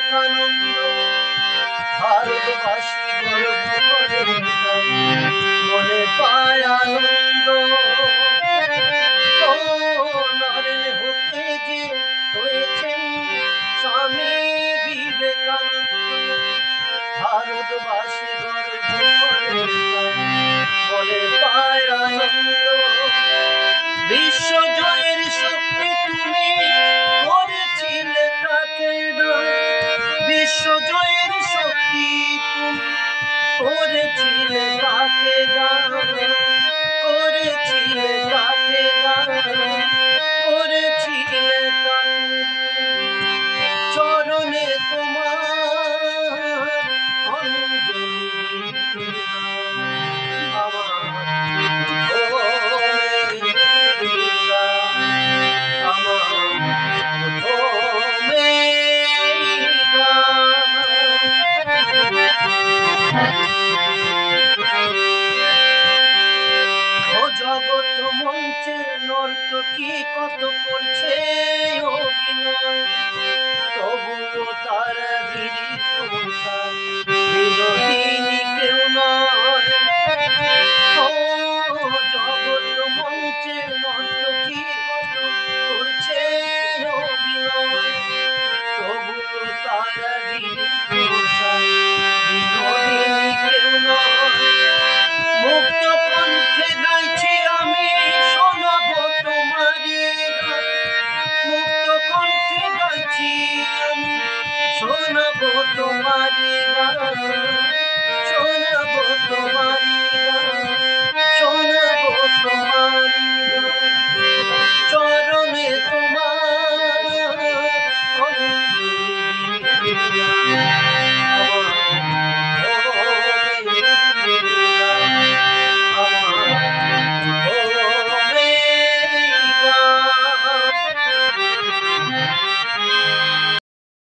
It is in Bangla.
বিবেকানন্দ ভারতবাসী গর্ব করে মনে পায় আনন্দ। নরেন হতে যে হয়েছেন স্বামী বিবেকানন্দ ভারতবাসী গর্ব করে মনে পায় আনন্দ। বিশ্ব জয়ের শক্তি তুমি করেছিলে তাকে দান, বিশ্ব জয়ের শক্তি তুমি করেছিলে তাকে দান, করেছিলে তাকে দান, করেছিলে তাকে চরণে তোমার অঞ্জলি আমার জগৎ মঞ্চে নর্তকী কত করছে অভিনয়, তবুও তারা বিনোদিনী কেউ নয়।